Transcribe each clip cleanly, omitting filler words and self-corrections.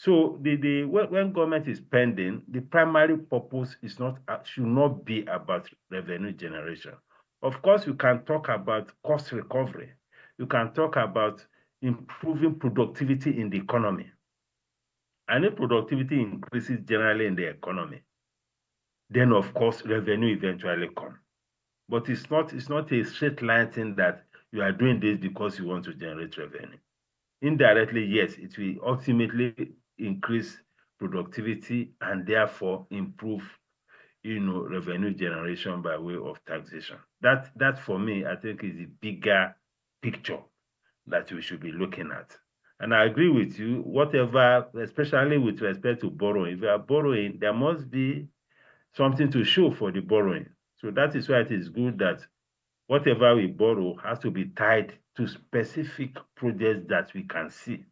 So when government is spending, the primary purpose should not be about revenue generation. Of course, you can talk about cost recovery. You can talk about improving productivity in the economy. And if productivity increases generally in the economy, then of course revenue eventually comes. But it's not a straight line thing that you are doing this because you want to generate revenue. Indirectly, yes, it will ultimately increase productivity and therefore improve, revenue generation by way of taxation. That for me, I think, is the bigger picture that we should be looking at. And I agree with you, whatever, especially with respect to borrowing, if you are borrowing, there must be something to show for the borrowing. So that is why it is good that whatever we borrow has to be tied to specific projects that we can see,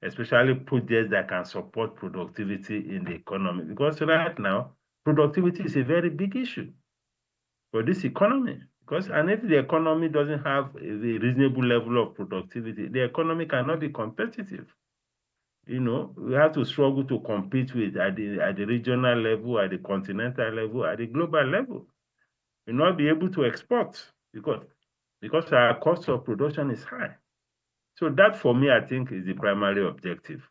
especially projects that can support productivity in the economy. Because right now, productivity is a very big issue for this economy. And if the economy doesn't have a reasonable level of productivity, the economy cannot be competitive. We have to struggle to compete with at the regional level, at the continental level, at the global level. We'll not be able to export because our cost of production is high. So that, for me, I think, is the primary objective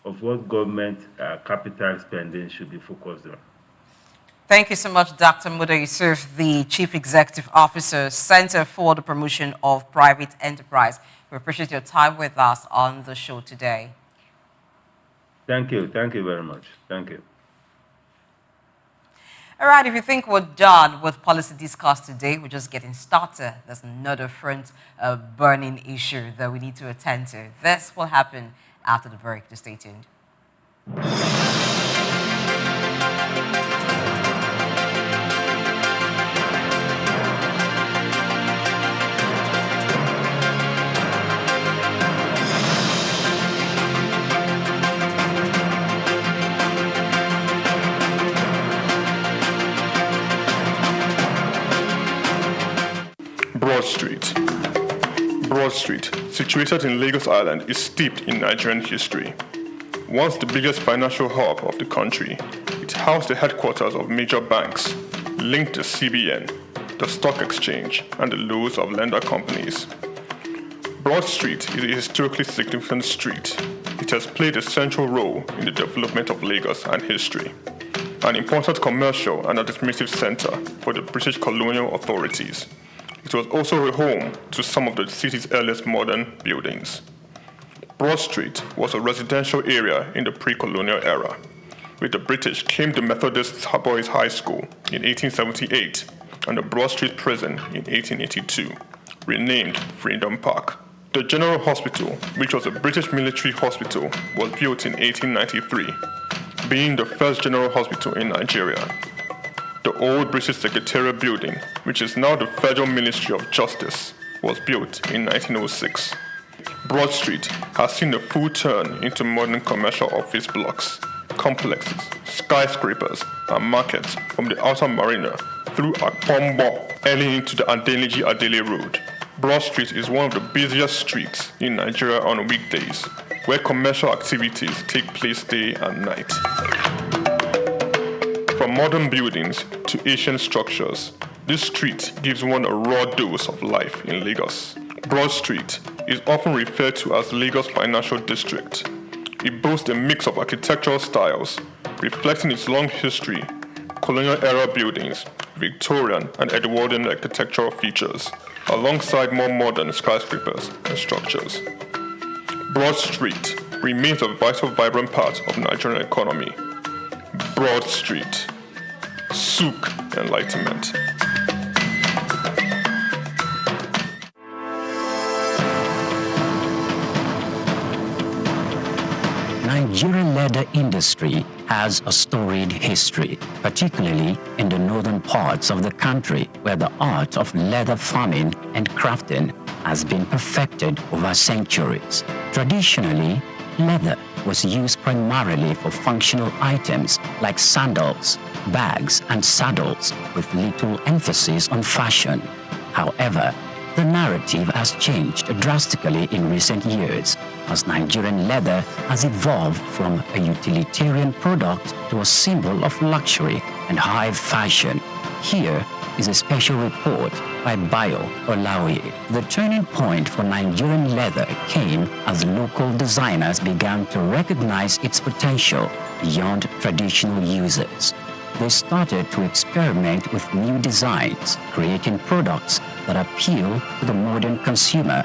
of what government capital spending should be focused on. Thank you so much, Dr. Muda Yusuf, the Chief Executive Officer, Center for the Promotion of Private Enterprise. We appreciate your time with us on the show today. Thank you. Thank you very much. Thank you. All right, if you think we're done with policy discussed today, we're just getting started. There's another front burning issue that we need to attend to. This will happen after the break. Just stay tuned. Broad Street, situated in Lagos Island, is steeped in Nigerian history. Once the biggest financial hub of the country, it housed the headquarters of major banks, linked to CBN, the stock exchange, and the loads of lender companies. Broad Street is a historically significant street. It has played a central role in the development of Lagos and history, an important commercial and administrative center for the British colonial authorities. It was also a home to some of the city's earliest modern buildings. Broad Street was a residential area in the pre-colonial era. With the British came the Methodist Boys High School in 1878 and the Broad Street Prison in 1882, renamed Freedom Park. The General Hospital, which was a British military hospital, was built in 1893, being the first general hospital in Nigeria. The old British Secretariat building, which is now the Federal Ministry of Justice, was built in 1906. Broad Street has seen a full turn into modern commercial office blocks, complexes, skyscrapers, and markets from the outer marina through Akpombo early into the Adeniji Adele Road. Broad Street is one of the busiest streets in Nigeria on weekdays, where commercial activities take place day and night. From modern buildings to ancient structures, this street gives one a raw dose of life in Lagos. Broad Street is often referred to as Lagos Financial District. It boasts a mix of architectural styles, reflecting its long history, colonial-era buildings, Victorian and Edwardian architectural features, alongside more modern skyscrapers and structures. Broad Street remains a vital, vibrant part of the Nigerian economy. Broad Street. Souq Enlightenment. Nigerian leather industry has a storied history, particularly in the northern parts of the country, where the art of leather farming and crafting has been perfected over centuries. Traditionally, leather was used primarily for functional items like sandals, bags, and saddles, with little emphasis on fashion. However, the narrative has changed drastically in recent years, as Nigerian leather has evolved from a utilitarian product to a symbol of luxury and high fashion. Here is a special report by Bayo Olaoye. The turning point for Nigerian leather came as local designers began to recognize its potential beyond traditional uses. They started to experiment with new designs, creating products that appeal to the modern consumer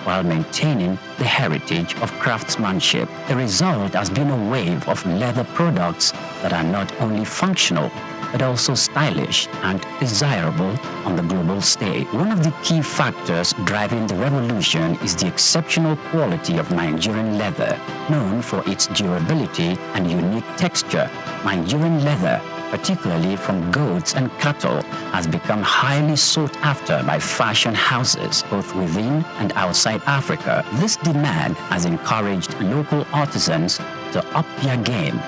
while maintaining the heritage of craftsmanship. The result has been a wave of leather products that are not only functional, but also stylish and desirable on the global stage. One of the key factors driving the revolution is the exceptional quality of Nigerian leather, known for its durability and unique texture. Nigerian leather, particularly from goats and cattle, has become highly sought after by fashion houses both within and outside Africa. This demand has encouraged local artisans to up their game,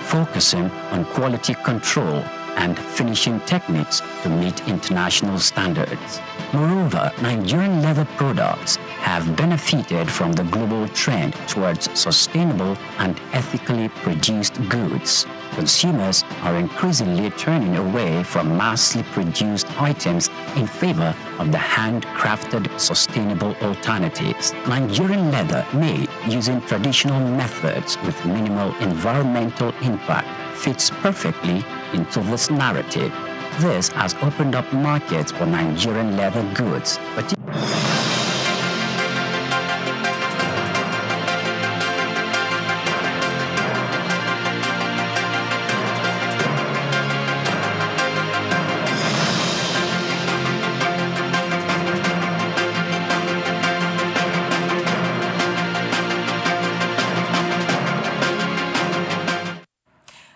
focusing on quality control and finishing techniques to meet international standards. Moreover, Nigerian leather products have benefited from the global trend towards sustainable and ethically produced goods. Consumers are increasingly turning away from massively produced items in favor of the handcrafted, sustainable alternatives. Nigerian leather made using traditional methods with minimal environmental impact fits perfectly into this narrative. This has opened up markets for Nigerian leather goods,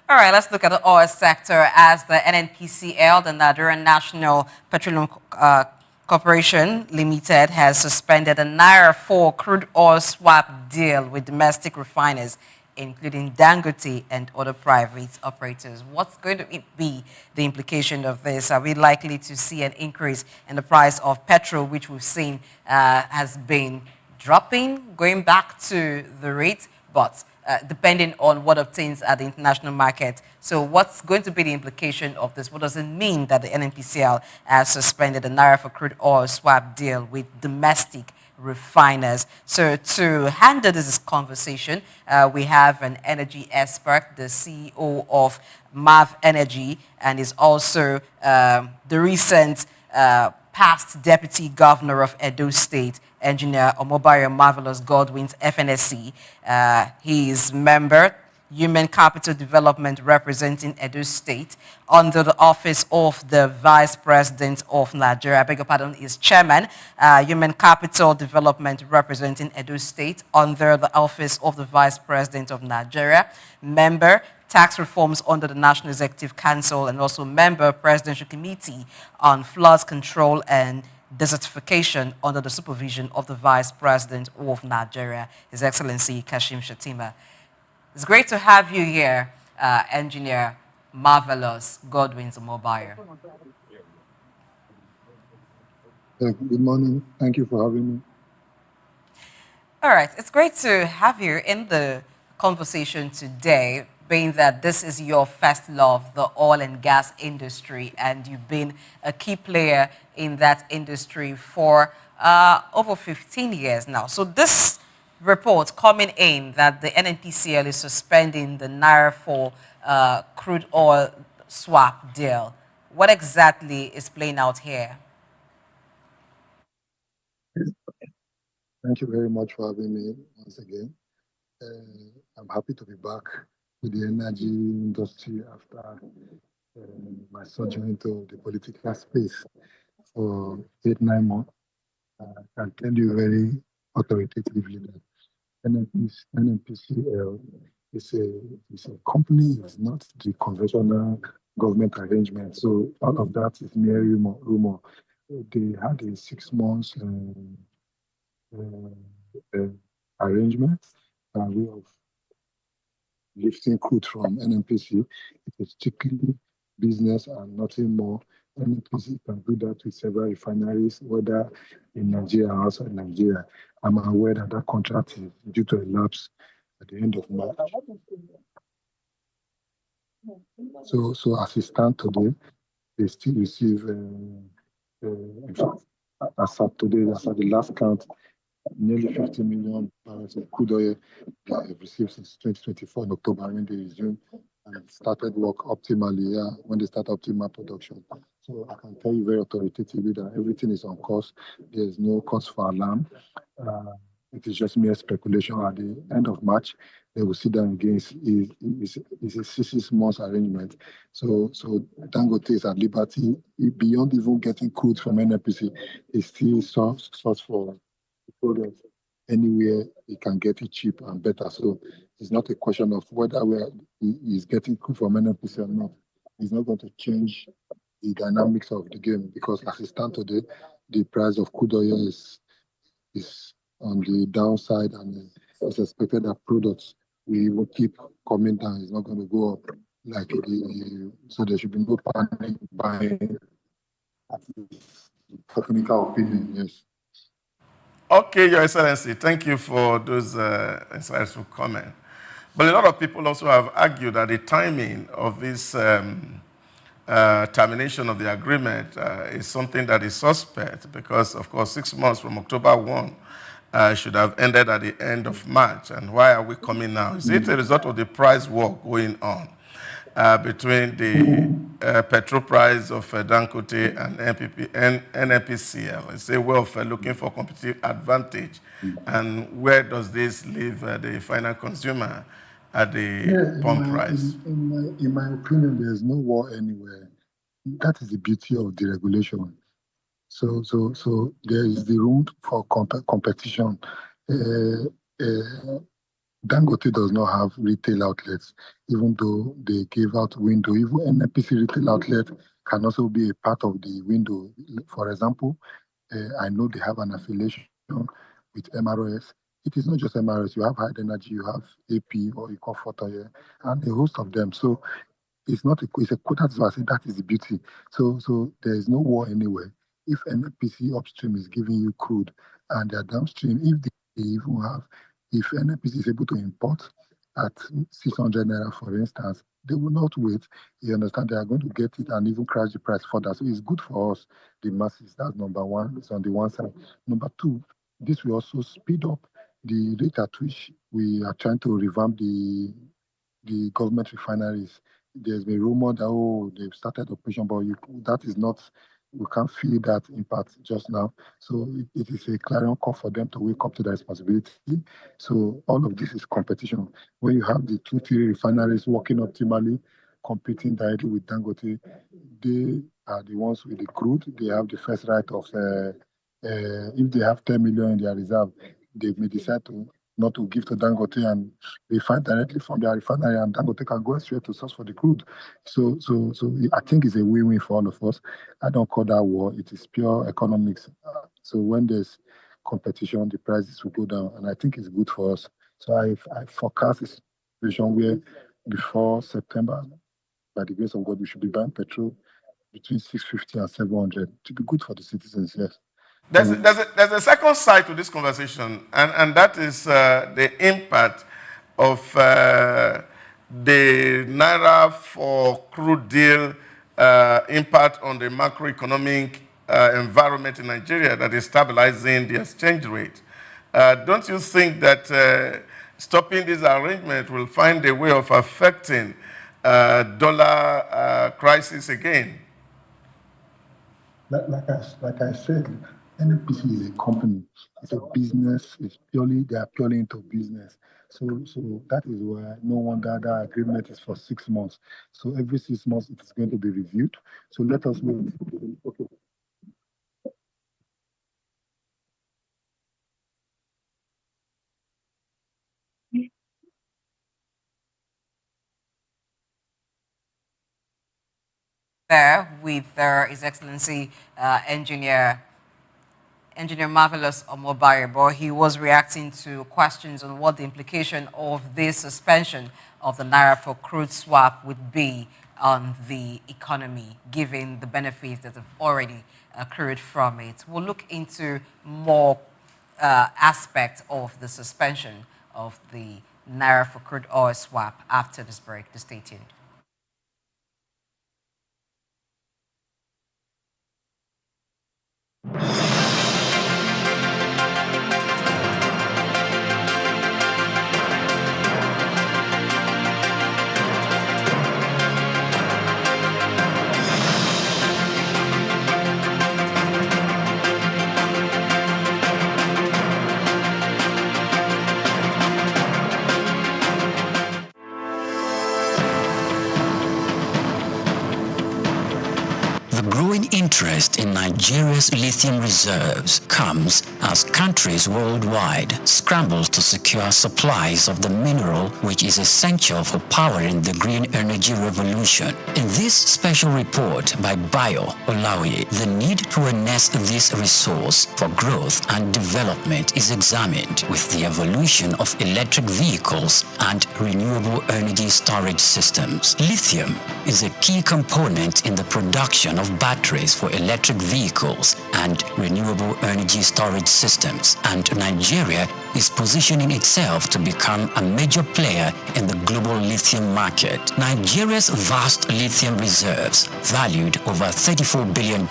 All right, let's look at the oil sector as the NNPCL, the Nigerian National Petroleum Corporation Limited, has suspended a Naira 4 crude oil swap deal with domestic refiners, including Dangote and other private operators. What's going to be the implication of this? Are we likely to see an increase in the price of petrol, which we've seen has been dropping, going back to the rate, but depending on what obtains at the international market? So what's going to be the implication of this? What does it mean that the NNPCL has suspended the Naira for crude oil swap deal with domestic refiners? So to handle this conversation, we have an energy expert, the CEO of MAV Energy, and is also the recent past Deputy Governor of Edo State, Engineer Omobayo Marvelous Godwin's FNSC. He is member, Human Capital Development representing Edo State under the office of the Vice President of Nigeria. I beg your pardon, is Chairman, Human Capital Development representing Edo State under the office of the Vice President of Nigeria. Member, Tax Reforms under the National Executive Council, and also member, Presidential Committee on Flood Control and Desertification under the supervision of the Vice President of Nigeria, His Excellency Kashim Shettima. It's great to have you here, Engineer Marvelous Godwin Omobayo. Good morning. Thank you for having me. All right. It's great to have you in the conversation today, being that this is your first love, the oil and gas industry, and you've been a key player in that industry for over 15 years now. So this report coming in that the NNPCL is suspending the Naira for crude oil swap deal, what exactly is playing out here? Thank you very much for having me once again. I'm happy to be back with the energy industry after my sojourn into the political space for 8-9 months. I can tell you very authoritatively that NNPCL is a company, it's not the conventional government arrangement. So all of that is mere rumor. They had a 6 months arrangement way of lifting crude from NNPC. It is strictly business and nothing more. NNPC can do that with several refineries, whether in Nigeria or outside Nigeria. I'm aware that that contract is due to elapse at the end of March. So as it stands today, they still receive, in fact, as of today, as at the last count, nearly 50 million barrels of crude oil they have received since 2024 in October when they resumed and started work optimally, yeah, when they start optimal production. So I can tell you very authoritatively that everything is on course. There is no cause for alarm. Uh, it is just mere speculation. At the end of March, they will sit down again. It's a 6 months arrangement. So Dangote is at liberty beyond even getting crude from NNPC. It's still source for product anywhere he can get it cheap and better. So it's not a question of whether he's getting crude from NNPC or not. It's not going to change the dynamics of the game because as it stands today, the price of crude oil is on the downside and it's expected that products will keep coming down. It's not going to go up like so there should be no panic buying. Technical opinion, yes. Okay, Your Excellency, thank you for those insightful comments. But a lot of people also have argued that the timing of this termination of the agreement is something that is suspect because, of course, 6 months from October 1 should have ended at the end of March. And why are we coming now? Is it a result of the price war going on between the petrol price of Dangote and NNPCL? It's a way of looking for competitive advantage. And where does this leave the final consumer at the pump price? In my opinion, there's no war anywhere. That is the beauty of deregulation. So there is the room for competition. Dangote does not have retail outlets, even though they gave out window. Even NNPC retail outlet can also be a part of the window. For example, I know they have an affiliation with MRS. It is not just MRS. You have High Energy, you have AP or Comfort Oil, and a host of them. So it's not it's a quota. So I say that is the beauty. So there is no war anywhere. If NNPC upstream is giving you crude and they're downstream, if they even have, if NNPC is able to import at 600 naira, for instance, they will not wait. You understand? They are going to get it and even crash the price further. So it's good for us, the masses. That's number one. It's on the one side. Number two, this will also speed up the rate at which we are trying to revamp the government refineries. There's been rumor that they've started operation, but that is not. We can't feel that impact just now. So it is a clarion call for them to wake up to the responsibility. So all of this is competition. When you have the 2, 3 refineries working optimally, competing directly with Dangote, they are the ones with the crude. They have the first right of, if they have 10 million in their reserve, they may decide to not to give to Dangote and refine directly from their refinery, and Dangote can go straight to source for the crude. So I think it's a win-win for all of us. I don't call that war. It is pure economics. So when there's competition, the prices will go down, and I think it's good for us. So I forecast a situation where before September, by the grace of God, we should be buying petrol between 650 and 700 to be good for the citizens. Yes. There's a second side to this conversation, and that is the impact of the Naira for crude deal impact on the macroeconomic environment in Nigeria that is stabilizing the exchange rate. Don't you think that stopping this arrangement will find a way of affecting dollar crisis again? Like I said, NNPC is a company. It's a business. They are purely into business. So that is why no wonder that agreement is for 6 months. So every 6 months it is going to be reviewed. So let us wait. Okay. There with His Excellency Engineer Engineer Marvelous Omobayebo. He was reacting to questions on what the implication of this suspension of the Naira for crude swap would be on the economy, given the benefits that have already accrued from it. We'll look into more aspects of the suspension of the Naira for crude oil swap after this break. Stay tuned. The growing interest in Nigeria's lithium reserves comes as countries worldwide scramble to secure supplies of the mineral which is essential for powering the green energy revolution. In this special report by Bayo Olaoye, the need to harness this resource for growth and development is examined, with the evolution of electric vehicles and renewable energy storage systems. Lithium is a key component in the production of batteries for electric vehicles and renewable energy storage systems, and Nigeria is positioning itself to become a major player in the global lithium market. Nigeria's vast lithium reserves, valued over $34 billion,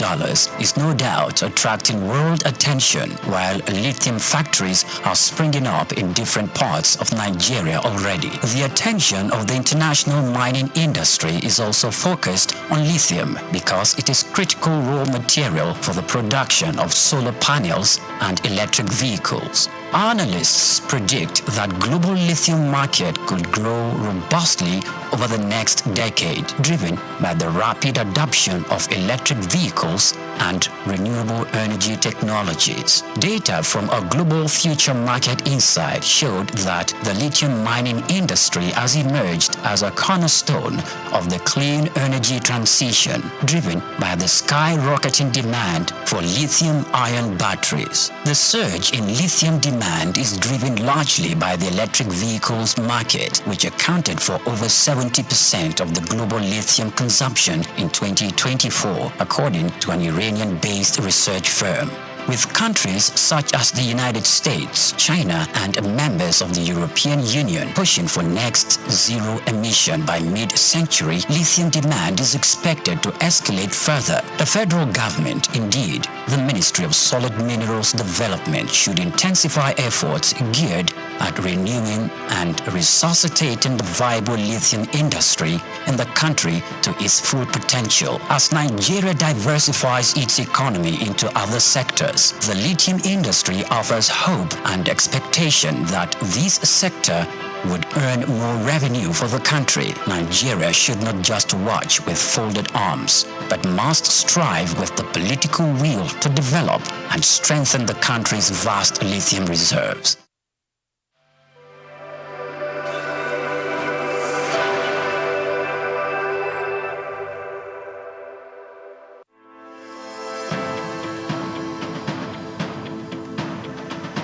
is no doubt attracting world attention, while lithium factories are springing up in different parts of Nigeria already. The attention of the international mining industry is also focused on lithium because it is critical raw material for the production of solar panels and electric vehicles. Analysts predict that global lithium market could grow robustly over the next decade, driven by the rapid adoption of electric vehicles and renewable energy technologies. Data from a global future market insight showed that the lithium mining industry has emerged as a cornerstone of the clean energy transition, driven by the skyrocketing demand for lithium-ion batteries. The surge in lithium demand is driven largely by the electric vehicles market, which accounted for over 70% of the global lithium consumption in 2024, according to an Iranian-based research firm. With countries such as the United States, China, and members of the European Union pushing for next zero emission by mid-century, lithium demand is expected to escalate further. The federal government, indeed, the Ministry of Solid Minerals Development, should intensify efforts geared at renewing and resuscitating the viable lithium industry in the country to its full potential. As Nigeria diversifies its economy into other sectors, the lithium industry offers hope and expectation that this sector would earn more revenue for the country. Nigeria should not just watch with folded arms, but must strive with the political will to develop and strengthen the country's vast lithium reserves.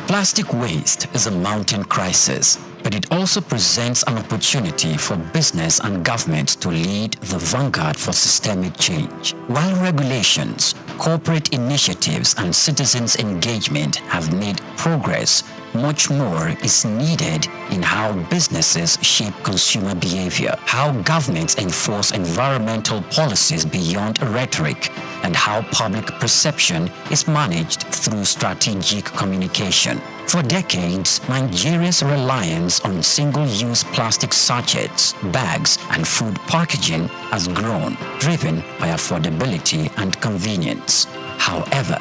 Plastic waste is a mounting crisis, but it also presents an opportunity for business and government to lead the vanguard for systemic change. While regulations, corporate initiatives, and citizens' engagement have made progress, much more is needed in how businesses shape consumer behavior, how governments enforce environmental policies beyond rhetoric, and how public perception is managed through strategic communication. For decades, Nigeria's reliance on single-use plastic sachets, bags, and food packaging has grown, driven by affordability and convenience. However,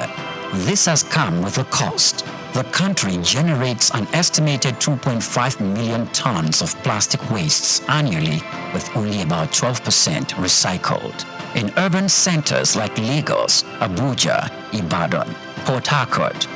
this has come with a cost. The country generates an estimated 2.5 million tons of plastic wastes annually, with only about 12% recycled. In urban centers like Lagos, Abuja, Ibadan, Port Harcourt,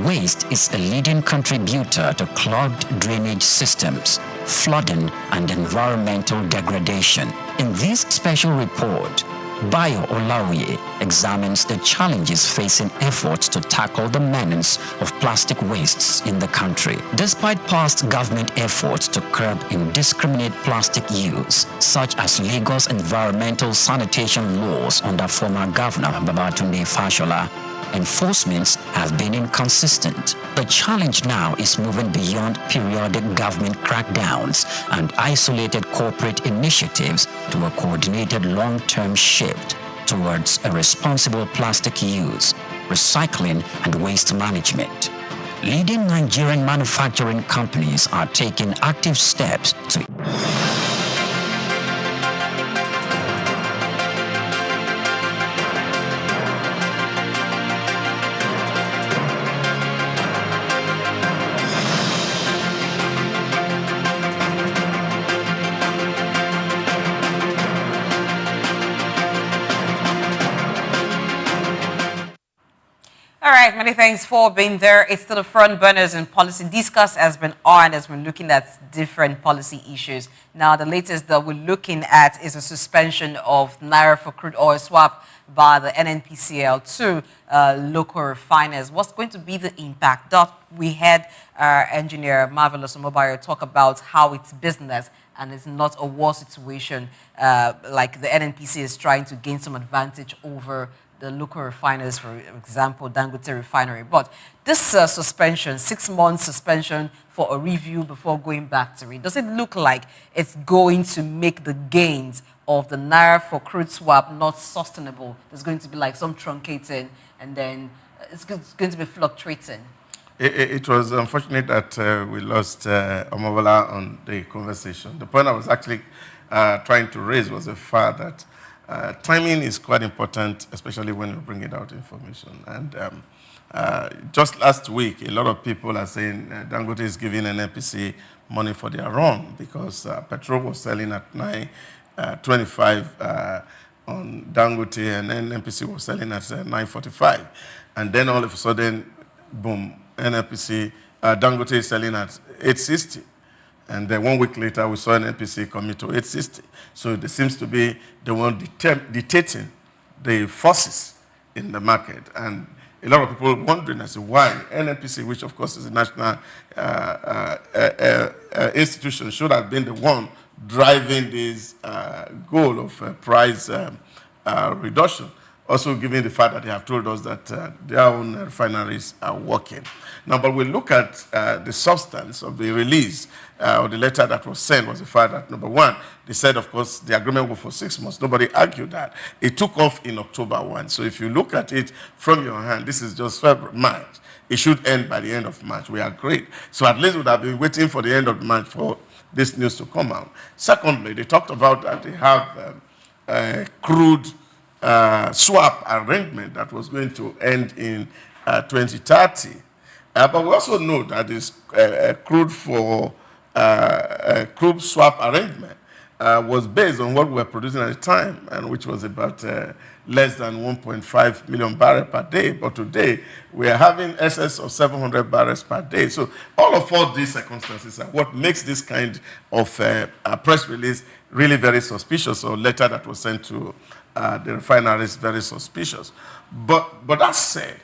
waste is a leading contributor to clogged drainage systems, flooding, and environmental degradation. In this special report, Bayo Olaoye examines the challenges facing efforts to tackle the menace of plastic wastes in the country. Despite past government efforts to curb indiscriminate plastic use, such as Lagos environmental sanitation laws under former Governor Babatunde Fashola, enforcements have been inconsistent. The challenge now is moving beyond periodic government crackdowns and isolated corporate initiatives to a coordinated long-term shift towards a responsible plastic use, recycling, and waste management. Leading Nigerian manufacturing companies are taking active steps to All right, many thanks for being there. It's to the front burners in policy. Discuss has been on as we're looking at different policy issues. Now, the latest that we're looking at is a suspension of Naira for crude oil swap by the NNPCL to local refiners. What's going to be the impact? We had our engineer, Marvelous Omobayo, talk about how it's business and it's not a war situation like the NNPC is trying to gain some advantage over the local refiners, for example, Dangote refinery. But this suspension, 6 months suspension for a review before going back to it, does it look like it's going to make the gains of the Naira for crude swap not sustainable? There's going to be like some truncating and then it's going to be fluctuating. It was unfortunate that we lost Omobola on the conversation. The point I was actually trying to raise was the fact that timing is quite important, especially when you bring it out information. And just last week, a lot of people are saying Dangote is giving NNPC money for their run because petrol was selling at 9.25 on Dangote, and NNPC was selling at 9.45. And then all of a sudden, boom, Dangote is selling at 8.60. And then 1 week later, we saw NNPC coming to 860. So there seems to be the one dictating the forces in the market. And a lot of people wondering as to why NNPC, which of course is a national institution, should have been the one driving this goal of price reduction. Also given the fact that they have told us that their own refineries are working. Now, but we look at the substance of the release or the letter that was sent was the fact that, number one, they said, of course, the agreement was for 6 months. Nobody argued that. It took off in October 1. So if you look at it from your hand, this is just February, March. It should end by the end of March. We agreed. So at least we would have been waiting for the end of March for this news to come out. Secondly, they talked about that they have crude swap arrangement that was going to end in 2030. But we also know that this crude swap arrangement was based on what we were producing at the time, and which was about less than 1.5 million barrels per day. But today, we are having excess of 700 barrels per day. So all these circumstances are what makes this kind of press release really very suspicious, or letter that was sent to the refineries very suspicious. But that said,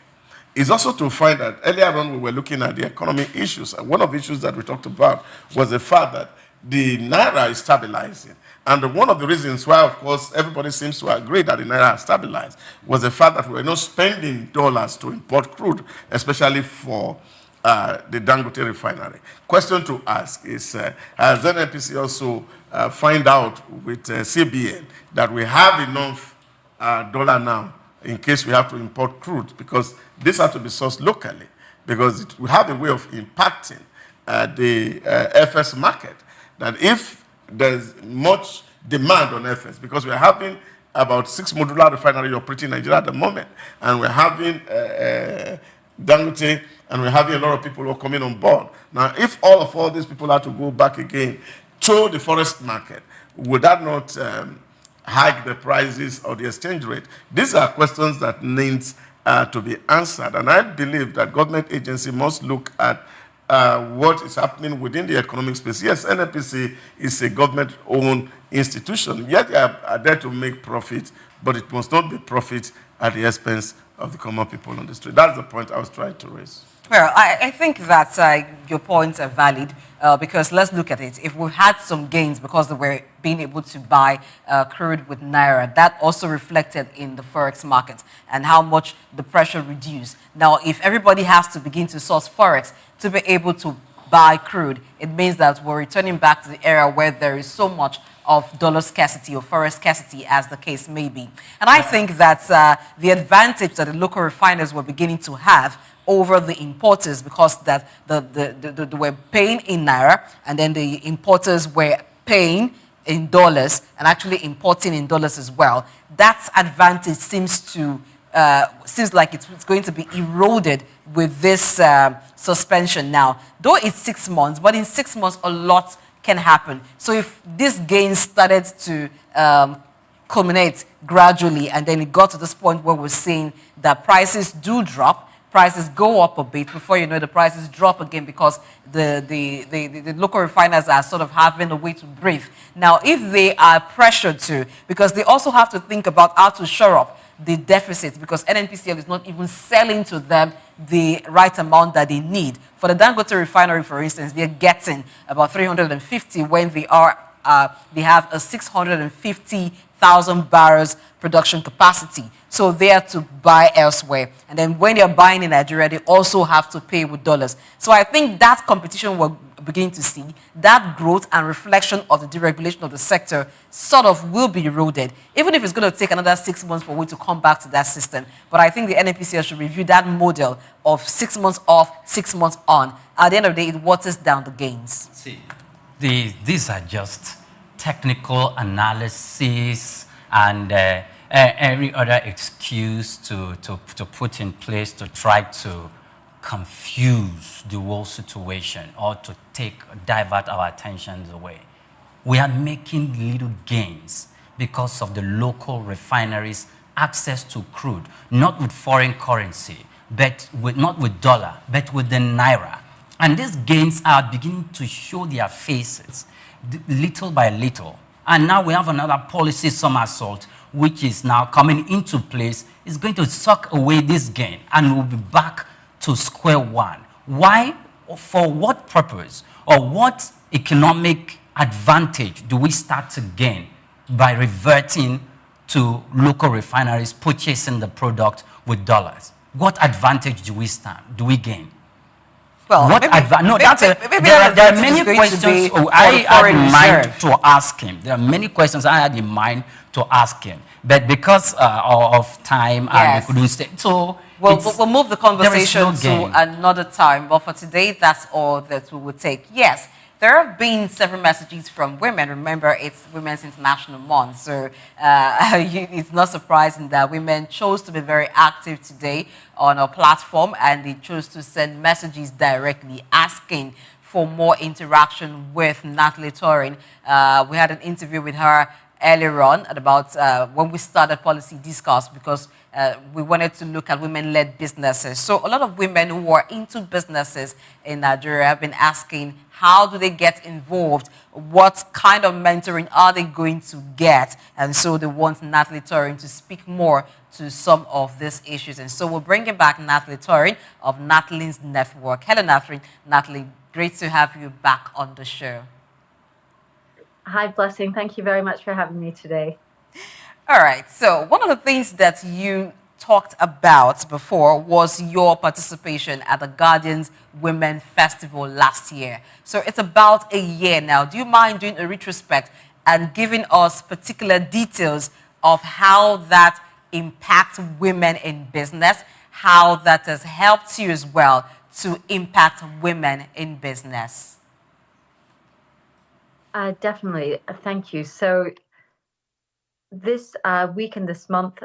is also to find that earlier on we were looking at the economic issues. And one of the issues that we talked about was the fact that the Naira is stabilizing. And one of the reasons why, of course, everybody seems to agree that the Naira has stabilized was the fact that we were not spending dollars to import crude, especially for the Dangote refinery. Question to ask is, has NNPC also find out with CBN that we have enough dollar now in case we have to import crude? Because this has to be sourced locally, because it will have a way of impacting the FS market. That if there's much demand on FS, because we're having about 6 modular refineries operating in Nigeria at the moment, and we're having Dangote, and we're having a lot of people who are coming on board. Now, if all these people have to go back again to the forest market, would that not hike the prices or the exchange rate? These are questions that need to be answered. And I believe that government agency must look at what is happening within the economic space. Yes, NNPC is a government-owned institution, yet they are there to make profit, but it must not be profit at the expense of the common people on the street. That's the point I was trying to raise. Well, I think that your points are valid because let's look at it. If we had some gains because they were being able to buy crude with Naira, that also reflected in the Forex market and how much the pressure reduced. Now, if everybody has to begin to source Forex to be able to buy crude, it means that we're returning back to the era where there is so much of dollar scarcity or forex scarcity, as the case may be. And I think that the advantage that the local refiners were beginning to have over the importers, because that they were paying in Naira, and then the importers were paying in dollars and actually importing in dollars as well. That advantage seems like it's going to be eroded with this suspension now. Though it's 6 months, but in 6 months a lot can happen. So if this gain started to culminate gradually, and then it got to this point where we're seeing that prices do drop, prices go up a bit, before you know the prices drop again because the local refiners are sort of having a way to breathe. Now, if they are pressured to, because they also have to think about how to shore up the deficit, because NNPCL is not even selling to them the right amount that they need. For the Dangote refinery, for instance, they're getting about 350 when they have a 650,000 barrels production capacity. So they have to buy elsewhere. And then when they're buying in Nigeria, they also have to pay with dollars. So I think that competition we're beginning to see, that growth and reflection of the deregulation of the sector sort of will be eroded, even if it's going to take another 6 months for we to come back to that system. But I think the NNPCL should review that model of 6 months off, 6 months on. At the end of the day, it waters down the gains. See, these are just technical analysis and every other excuse to put in place to try to confuse the whole situation or to divert our attentions away. We are making little gains because of the local refineries' access to crude, not with foreign currency, not with dollar, but with the Naira. And these gains are beginning to show their faces little by little. And now we have another policy somersault, which is now coming into place. It's going to suck away this gain, and we'll be back to square one. Why? For what purpose? Or what economic advantage do we start to gain by reverting to local refineries purchasing the product with dollars? What advantage do we gain? Well, there are many questions I had in mind to ask him. There are many questions I had in mind to ask him, but because of time, and we couldn't stay. So we'll move the conversation to another time. But for today, that's all that we will take. Yes, there have been several messages from women. Remember, it's Women's International Month, so it's not surprising that women chose to be very active today on our platform, and they chose to send messages directly asking for more interaction with Natalie Torin. We had an interview with her earlier on at about when we started Policy Discourse, because we wanted to look at women-led businesses. So a lot of women who are into businesses in Nigeria have been asking, how do they get involved? What kind of mentoring are they going to get? And so they want Natalie Torin to speak more to some of these issues. And so we're bringing back Natalie Torin of Natalie's Network. Hello, Natalie. Natalie, great to have you back on the show. Hi, Blessing. Thank you very much for having me today. All right. So one of the things that you talked about before was your participation at the Guardian's Women Festival last year. So it's about a year now. Do you mind doing a retrospect and giving us particular details of how that impacts women in business, how that has helped you as well to impact women in business? Definitely. Thank you. So this week and this month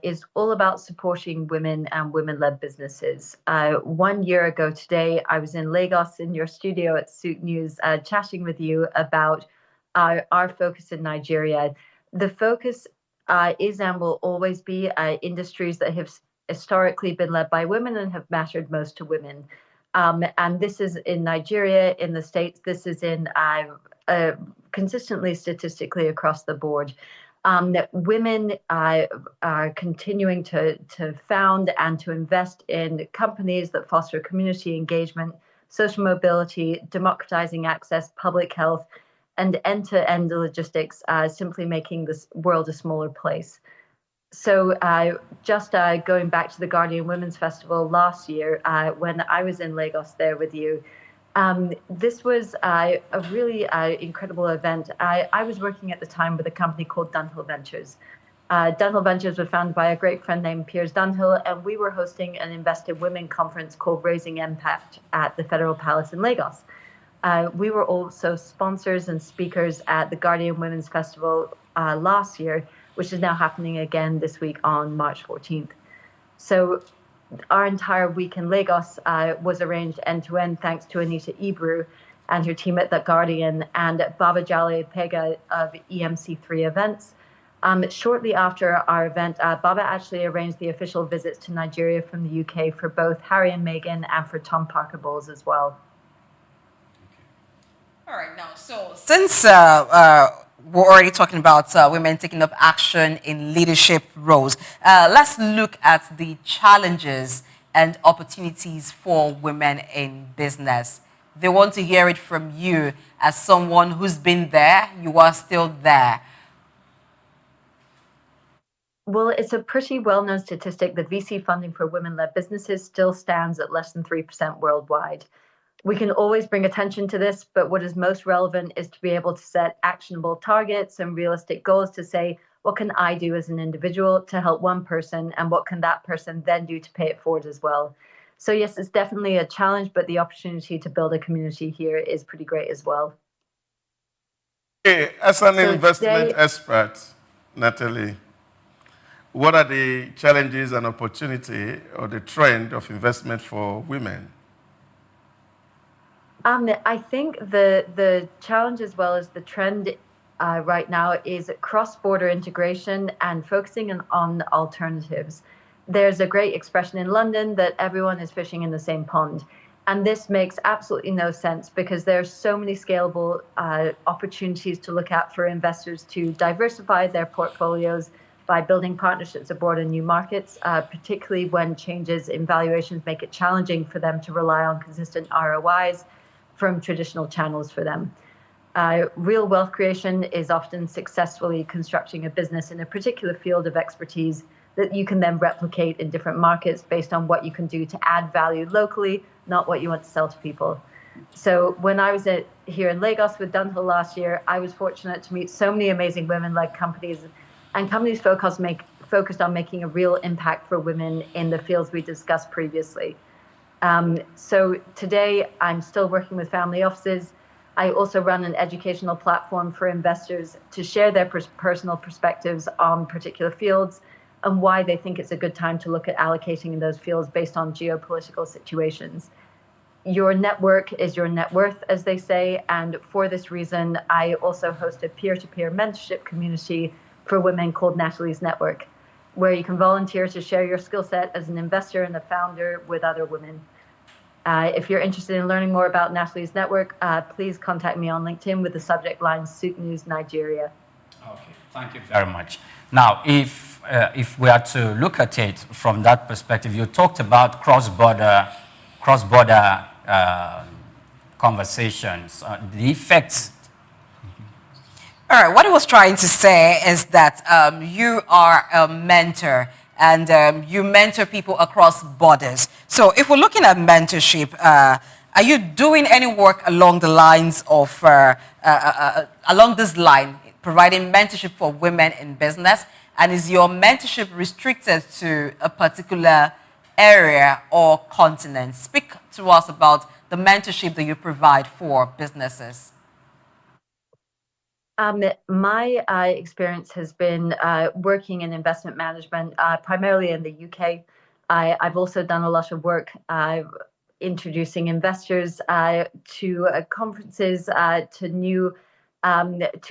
is all about supporting women and women-led businesses. 1 year ago today, I was in Lagos in your studio at Souq News chatting with you about our focus in Nigeria. The focus is and will always be industries that have historically been led by women and have mattered most to women. And this is in Nigeria, in the States, this is in consistently statistically across the board. That women are continuing to found and to invest in companies that foster community engagement, social mobility, democratizing access, public health, and end-to-end logistics, simply making this world a smaller place. So just going back to the Guardian Women's Festival last year, when I was in Lagos there with you, this was a really incredible event. I was working at the time with a company called Dunhill Ventures. Dunhill Ventures was founded by a great friend named Piers Dunhill, and we were hosting an Invested Women conference called Raising Impact at the Federal Palace in Lagos. We were also sponsors and speakers at the Guardian Women's Festival last year, which is now happening again this week on March 14th. So our entire week in Lagos was arranged end-to-end thanks to Anita Ibru and her team at The Guardian and Baba Jale Pega of EMC3 Events. Shortly after our event, Baba actually arranged the official visits to Nigeria from the UK for both Harry and Meghan and for Tom Parker Bowles as well. All right, now, so since we're already talking about women taking up action in leadership roles, let's look at the challenges and opportunities for women in business. They want to hear it from you as someone who's been there, you are still there. Well, it's a pretty well-known statistic that VC funding for women-led businesses still stands at less than 3% worldwide. We can always bring attention to this, but what is most relevant is to be able to set actionable targets and realistic goals to say, what can I do as an individual to help one person, and what can that person then do to pay it forward as well? So yes, it's definitely a challenge, but the opportunity to build a community here is pretty great as well. Okay, as an investment expert, Natalie, what are the challenges and opportunity or the trend of investment for women? I think the challenge as well as the trend right now is cross-border integration and focusing on alternatives. There's a great expression in London that everyone is fishing in the same pond. And this makes absolutely no sense because there are so many scalable opportunities to look at for investors to diversify their portfolios by building partnerships abroad in new markets, particularly when changes in valuations make it challenging for them to rely on consistent ROIs from traditional channels for them. Real wealth creation is often successfully constructing a business in a particular field of expertise that you can then replicate in different markets based on what you can do to add value locally, not what you want to sell to people. So when I was here in Lagos with Dunhill last year, I was fortunate to meet so many amazing women-led companies and companies focused on making a real impact for women in the fields we discussed previously. So today, I'm still working with family offices. I also run an educational platform for investors to share their personal perspectives on particular fields and why they think it's a good time to look at allocating in those fields based on geopolitical situations. Your network is your net worth, as they say, and for this reason, I also host a peer-to-peer mentorship community for women called Natalie's Network, where you can volunteer to share your skill set as an investor and a founder with other women. If you're interested in learning more about Natalie's Network, please contact me on LinkedIn with the subject line Souq News Nigeria. Okay, thank you very much. Now, if we are to look at it from that perspective, you talked about cross-border conversations, the effects. All right, what he was trying to say is that you are a mentor and you mentor people across borders. So if we're looking at mentorship, are you doing any work along the lines of, along this line, providing mentorship for women in business? And is your mentorship restricted to a particular area or continent? Speak to us about the mentorship that you provide for businesses. My experience has been working in investment management, primarily in the UK. I've also done a lot of work introducing investors to conferences, to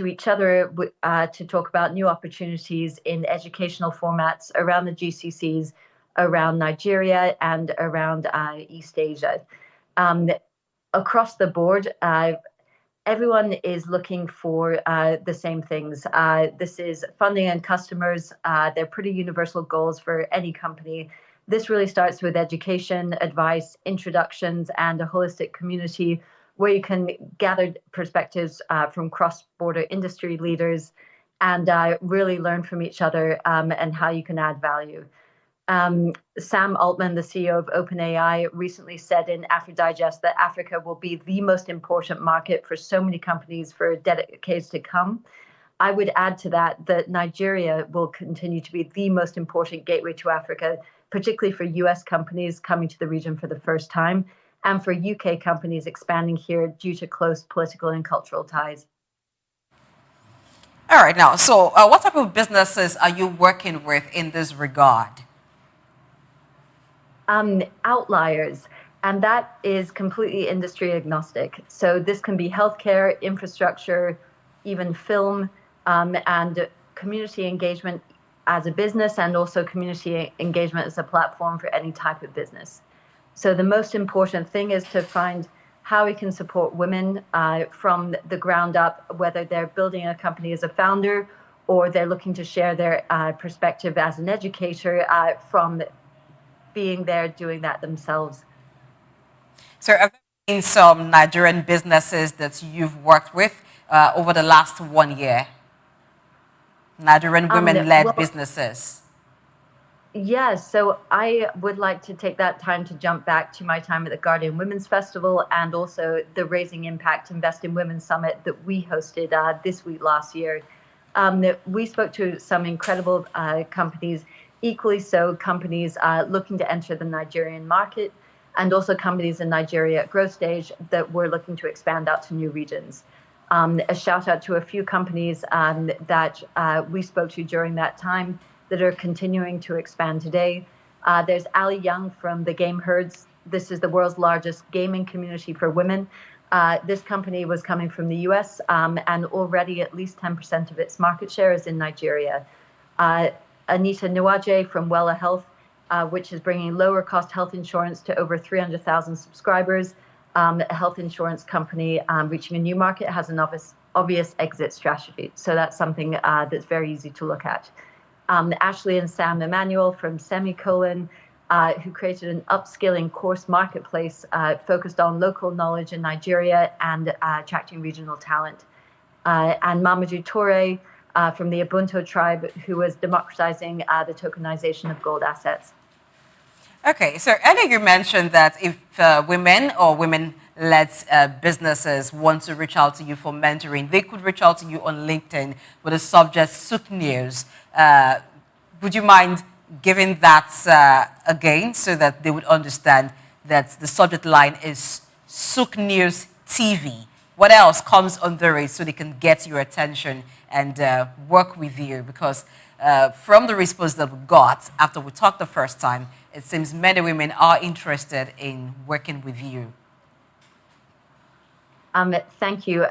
each other, to talk about new opportunities in educational formats around the GCCs, around Nigeria, and around East Asia. Across the board, everyone is looking for the same things. This is funding and customers. They're pretty universal goals for any company. This really starts with education, advice, introductions, and a holistic community where you can gather perspectives from cross-border industry leaders and really learn from each other and how you can add value. Sam Altman, the CEO of OpenAI, recently said in AfriDigest that Africa will be the most important market for so many companies for decades to come. I would add to that that Nigeria will continue to be the most important gateway to Africa, particularly for US companies coming to the region for the first time, and for UK companies expanding here due to close political and cultural ties. All right, now, so what type of businesses are you working with in this regard? Outliers, and that is completely industry agnostic. So this can be healthcare, infrastructure, even film, and community engagement as a business, and also community engagement as a platform for any type of business. So the most important thing is to find how we can support women from the ground up, whether they're building a company as a founder or they're looking to share their perspective as an educator from being there doing that themselves. So have there been some Nigerian businesses that you've worked with over the last 1 year? Nigerian women-led businesses. Yes, so I would like to take that time to jump back to my time at the Guardian Women's Festival and also the Raising Impact Invest in Women Summit that we hosted this week last year. We spoke to some incredible companies, equally so companies looking to enter the Nigerian market, and also companies in Nigeria at growth stage that were looking to expand out to new regions. A shout out to a few companies that we spoke to during that time that are continuing to expand today. There's Ali Young from the Game Herds. This is the world's largest gaming community for women. This company was coming from the US, and already at least 10% of its market share is in Nigeria. Anita Nuaje from Wella Health, which is bringing lower cost health insurance to over 300,000 subscribers. A health insurance company reaching a new market has an obvious exit strategy. So that's something that's very easy to look at. Ashley and Sam Emanuel from Semicolon, who created an upskilling course marketplace focused on local knowledge in Nigeria and attracting regional talent. And Mamadou Toure from the Ubuntu tribe, who was democratizing the tokenization of gold assets. Okay, so earlier you mentioned that if women or women-led businesses want to reach out to you for mentoring, they could reach out to you on LinkedIn with the subject Souq News. Would you mind giving that again so that they would understand that the subject line is Souq News TV? What else comes under it so they can get your attention and work with you? Because from the response that we got after we talked the first time, it seems many women are interested in working with you. Thank you.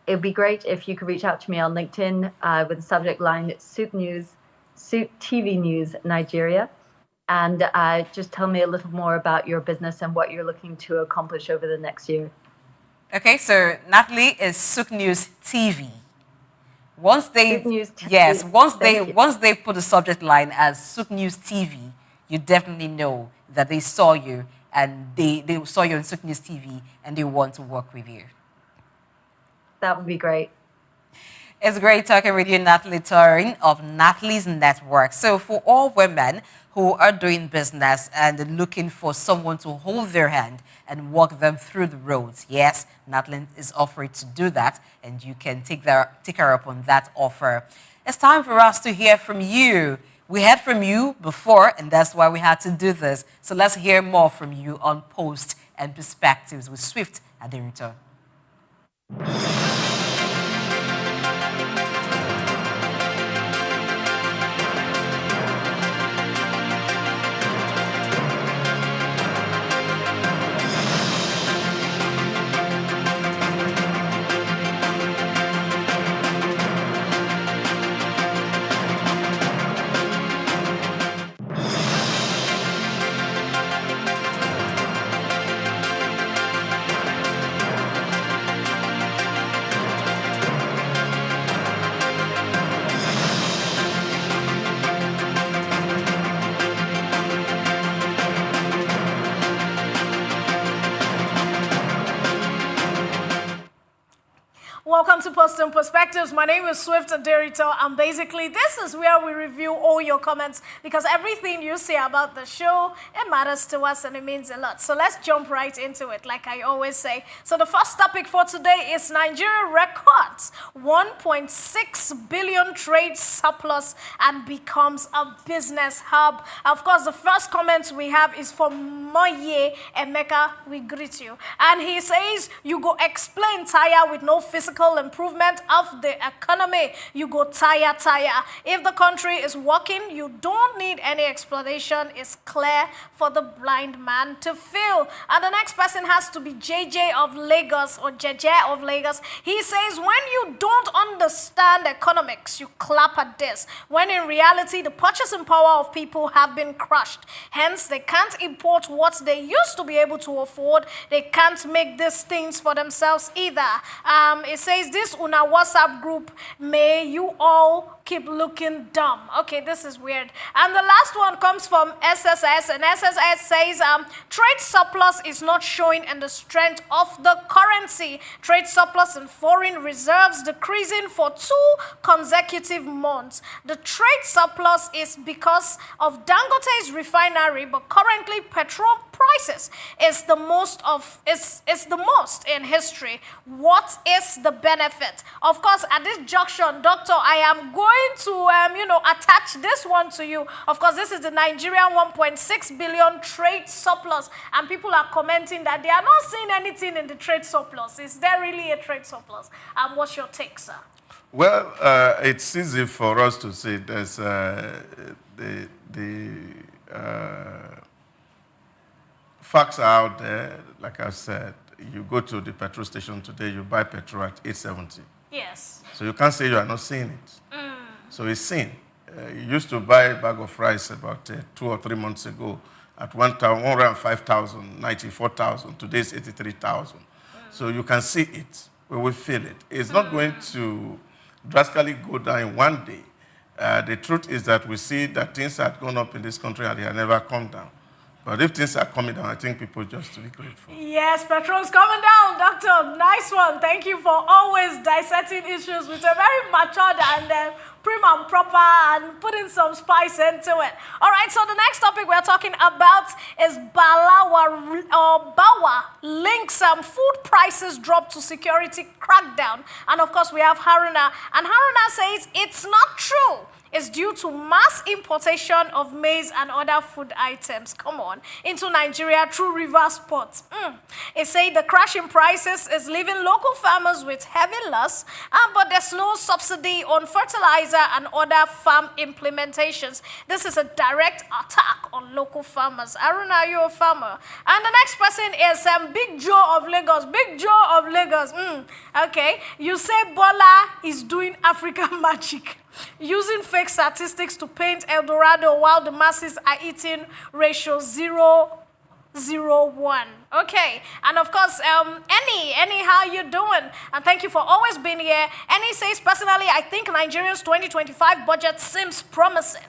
It would be great if you could reach out to me on LinkedIn with the subject line Souq News, Souq TV News Nigeria, and just tell me a little more about your business and what you're looking to accomplish over the next year. Okay, so Natalie is Souq News TV. Once they put the subject line as Souq News TV, you definitely know that they saw you and they saw you on Souq News TV and they want to work with you. That would be great. It's great talking with you, Natalie Turing of Natalie's Network. So for all women who are doing business and looking for someone to hold their hand and walk them through the roads, yes, Natalie is offering to do that, and you can take her up on that offer. It's time for us to hear from you. We heard from you before, and that's why we had to do this. So let's hear more from you on Post and Perspectives with Swift at the return. Welcome to Post and Perspectives. My name is Swift Aderito, and basically this is where we review all your comments because everything you say about the show, it matters to us and it means a lot. So let's jump right into it, like I always say. So the first topic for today is Nigeria records 1.6 billion trade surplus and becomes a business hub. Of course, the first comment we have is from Moye Emeka. We greet you. And he says, you go explain tire with no physical improvement of the economy. You go tire. If the country is working, you don't need any explanation. It's clear for the blind man to feel. And the next person has to be JJ of Lagos or JJ of Lagos. He says, when you don't understand economics, you clap at this. When in reality, the purchasing power of people have been crushed. Hence, they can't import what they used to be able to afford. They can't make these things for themselves either. It says, this una WhatsApp group, may you all keep looking dumb. Okay, this is weird. And the last one comes from SSS, and SSS says, trade surplus is not showing in the strength of the currency. Trade surplus and foreign reserves decreasing for 2 consecutive months. The trade surplus is because of Dangote's refinery, but currently petrol prices is the most in history. What is the benefit? Of course, at this junction, Doctor, I am going to attach this one to you. Of course, this is the Nigerian 1.6 billion trade surplus, and people are commenting that they are not seeing anything in the trade surplus. Is there really a trade surplus? What's your take, sir? Well, it's easy for us to say there's facts are out there. Like I said, you go to the petrol station today, you buy petrol at 870. Yes. So you can't say you are not seeing it. So it's seen. You used to buy a bag of rice about 2 or 3 months ago at 105,000, 94,000. Today it's 83,000. So you can see it. We will feel it. It's not going to drastically go down in one day. The truth is that we see that things have gone up in this country and they have never come down. But if things are coming down, I think people just to be grateful. Yes, petrol's coming down, Doctor. Nice one. Thank you for always dissecting issues with a very matured and prim and proper and putting some spice into it. All right, so the next topic we're talking about is Bawa links food prices drop to security crackdown. And of course, we have Haruna. And Haruna says it's not true. It's due to mass importation of maize and other food items, come on, into Nigeria through river ports. It says the crash in prices is leaving local farmers with heavy loss, but there's no subsidy on fertilizer and other farm implementations. This is a direct attack on local farmers. Aruna, are you a farmer? And the next person is Big Joe of Lagos. Big Joe of Lagos. Okay, you say Bola is doing African magic, using fake statistics to paint El Dorado while the masses are eating ratio 0:1. Okay, and of course, Annie, how you doing? And thank you for always being here. Annie says, personally, I think Nigeria's 2025 budget seems promising.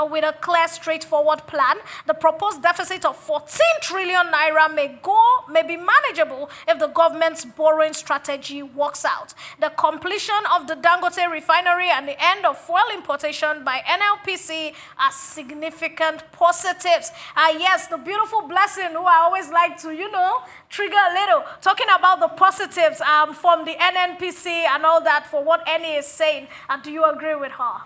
With a clear, straightforward plan, the proposed deficit of 14 trillion naira may be manageable if the government's borrowing strategy works out. The completion of the Dangote refinery and the end of fuel importation by NLPC are significant positives. Yes, the beautiful blessing who I always like to, trigger a little. Talking about the positives from the NNPC and all that for what Annie is saying. And do you agree with her?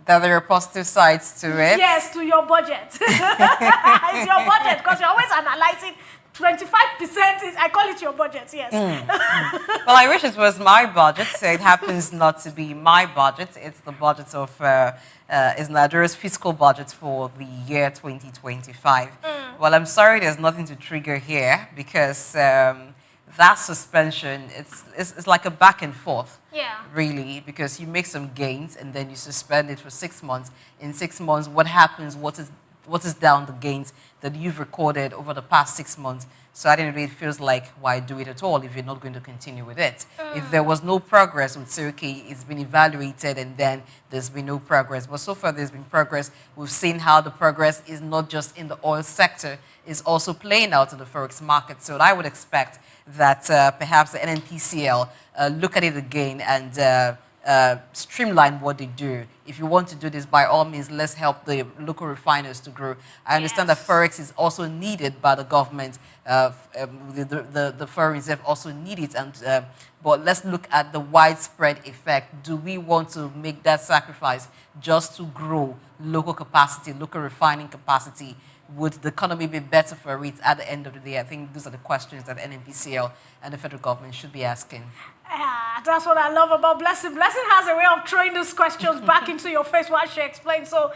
That there are positive sides to it? Yes, to your budget. It's your budget because you're always analyzing 25%. I call it your budget, yes. Well, I wish it was my budget. So it happens not to be my budget. It's the budget of is Nigeria's fiscal budget for the year 2025. Well, I'm sorry there's nothing to trigger here because that suspension, it's like a back and forth. Yeah. Really, because you make some gains and then you suspend it for 6 months. In 6 months, what happens? What is what is down the gains that you've recorded over the past 6 months? So at the end of the day, it feels like, why do it at all if you're not going to continue with it? If there was no progress with Souq, it's been evaluated and then there's been no progress. But so far there's been progress. We've seen how the progress is not just in the oil sector, it's also playing out in the forex market. So I would expect that perhaps the NNPCL look at it again and streamline what they do. If you want to do this, by all means, let's help the local refiners to grow. I understand that forex is also needed by the government. The foreign reserve also need it, and but let's look at the widespread effect. Do we want to make that sacrifice just to grow local capacity, local refining capacity? Would the economy be better for it at the end of the day? I think those are the questions that NNPCL and the federal government should be asking. That's what I love about Blessing. Blessing has a way of throwing these questions back into your face while she explains. So,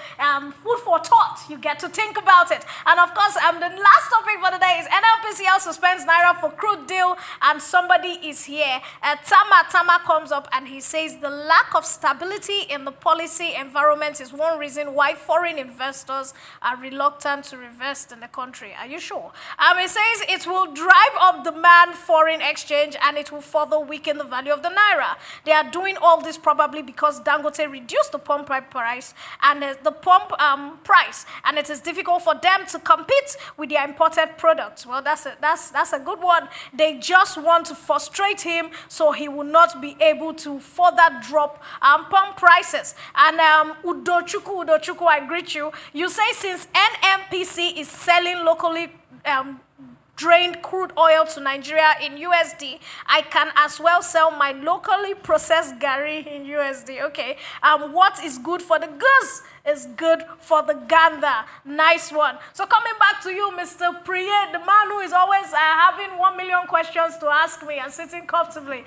food for thought. You get to think about it. And of course, the last topic for the day is NNPCL suspends Naira for crude deal, and somebody is here. Tama comes up and he says the lack of stability in the policy environment is one reason why foreign investors are reluctant to invest in the country. Are you sure? He says it will drive up demand foreign exchange and it will further weaken the value of the Naira. They are doing all this probably because Dangote reduced the pump price and and it is difficult for them to compete with their imported products. Well, that's a good one. They just want to frustrate him so he will not be able to further drop pump prices. And Udochukwu, I greet you. You say since NNPC is selling locally drained crude oil to Nigeria in USD, I can as well sell my locally processed gari in USD. Okay. What is good for the goose is good for the gander. Nice one. So coming back to you, Mr. Priye, the man who is always having 1 million questions to ask me and sitting comfortably.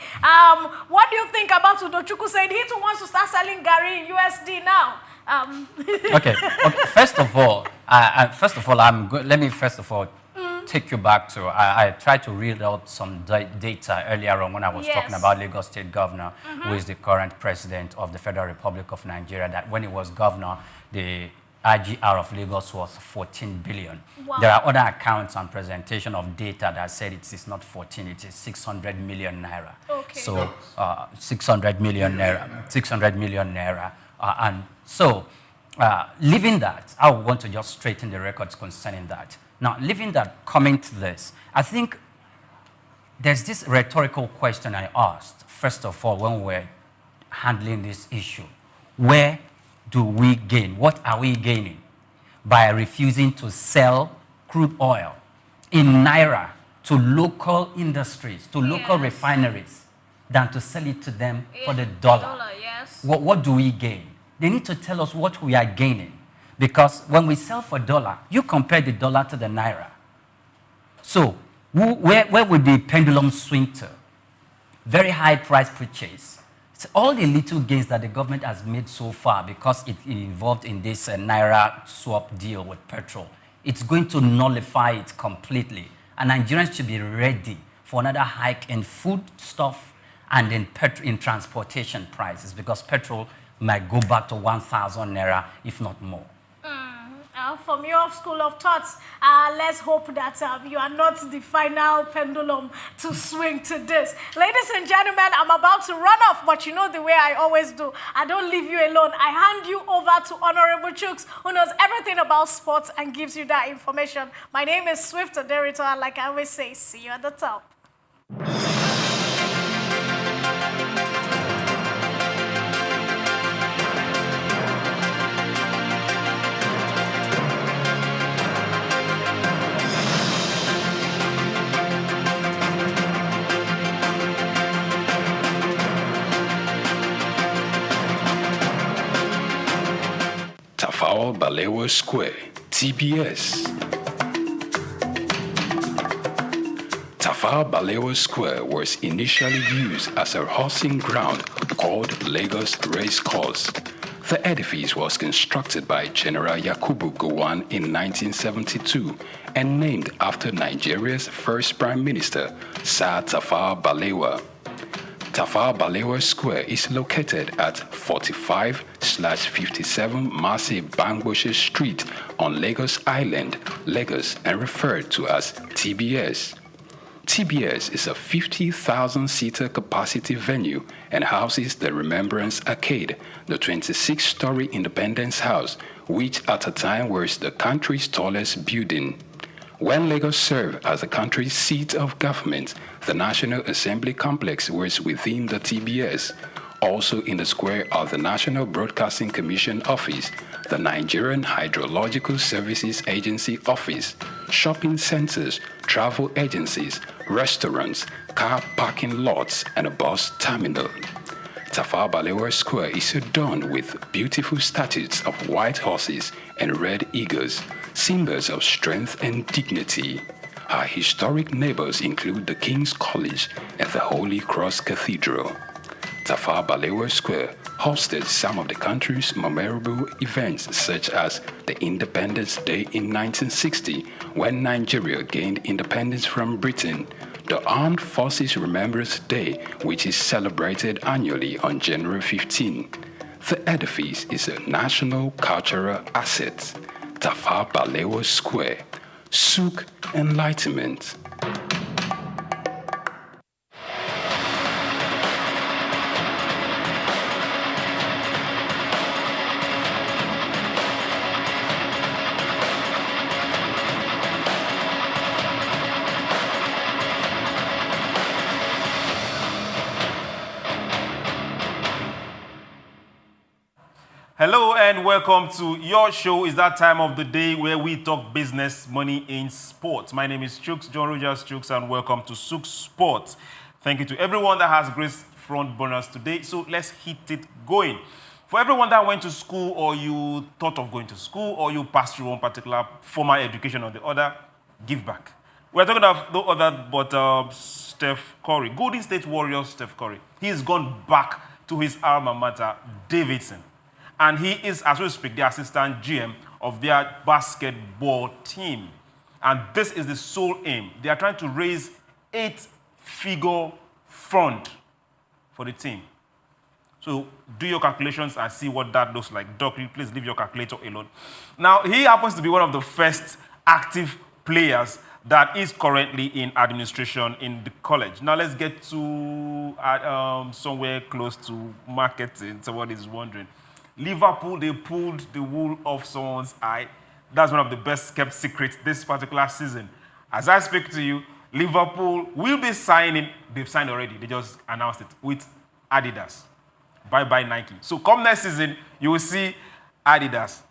What do you think about Udochukwu saying he too wants to start selling gari in USD now? Okay. First of all, I'm good. Let me first of all take you back to, I tried to read out some data earlier on when I was talking about Lagos State Governor, who is the current president of the Federal Republic of Nigeria, that when he was governor, the IGR of Lagos was 14 billion. Wow. There are other accounts and presentation of data that said it is not 14, it is 600 million naira. Okay. So 600 million naira, 600 million naira. And so, leaving that, I want to just straighten the records concerning that. Now, leaving that, coming to this, I think there's this rhetorical question I asked, first of all, when we're handling this issue. Where do we gain? What are we gaining by refusing to sell crude oil in Naira to local industries, to local refineries, than to sell it to them for the dollar? What do we gain? They need to tell us what we are gaining. Because when we sell for dollar, you compare the dollar to the Naira. So where would the pendulum swing to? Very high price purchase. It's all the little gains that the government has made so far because it involved in this Naira swap deal with petrol. It's going to nullify it completely. And Nigerians should be ready for another hike in food stuff and in transportation prices, because petrol might go back to 1,000 naira, if not more. From your school of thoughts, let's hope that you are not the final pendulum to swing to this. Ladies and gentlemen, I'm about to run off, but you know the way I always do. I don't leave you alone. I hand you over to Honorable Chooks, who knows everything about sports and gives you that information. My name is Swift Oderito, and like I always say, see you at the top. Tafawa Balewa Square, TBS. Tafawa Balewa Square was initially used as a horsing ground called Lagos Race Course. The edifice was constructed by General Yakubu Gowon in 1972 and named after Nigeria's first Prime Minister, Sir Tafawa Balewa. Tafawa Balewa Square is located at 45/57 Masi Bangboche Street on Lagos Island, Lagos, and referred to as TBS. TBS is a 50,000-seater capacity venue and houses the Remembrance Arcade, the 26-story Independence House, which at a time was the country's tallest building. When Lagos served as the country's seat of government, the National Assembly Complex was within the TBS. Also in the square are the National Broadcasting Commission Office, the Nigerian Hydrological Services Agency Office, shopping centers, travel agencies, restaurants, car parking lots, and a bus terminal. Tafawa Balewa Square is adorned with beautiful statues of white horses and red eagles, symbols of strength and dignity. Our historic neighbors include the King's College and the Holy Cross Cathedral. Tafawa Balewa Square hosted some of the country's memorable events such as the Independence Day in 1960 when Nigeria gained independence from Britain, the Armed Forces Remembrance Day, which is celebrated annually on January 15. The edifice is a national cultural asset. Tafawa Balewa Square, Souq Enlightenment. Hello and welcome to your show. It's that time of the day where we talk business, money in sports. My name is Souq, John Rogers Souq, and welcome to Souq Sports. Thank you to everyone that has graced front burners today. So let's hit it going. For everyone that went to school or you thought of going to school or you passed through one particular formal education or the other, give back. We're talking about no other but Steph Curry, Golden State Warriors Steph Curry. He's gone back to his alma mater, Davidson. And he is, as we speak, the assistant GM of their basketball team. And this is the sole aim. They are trying to raise 8-figure fund for the team. So do your calculations and see what that looks like. Doc, please leave your calculator alone. Now, he happens to be one of the first active players that is currently in administration in the college. Now, let's get to somewhere close to marketing. Someone is wondering. Liverpool, they pulled the wool off someone's eye. That's one of the best kept secrets this particular season. As I speak to you, Liverpool will be signing, they've signed already, they just announced it, with Adidas. Bye-bye Nike. So come next season, you will see Adidas,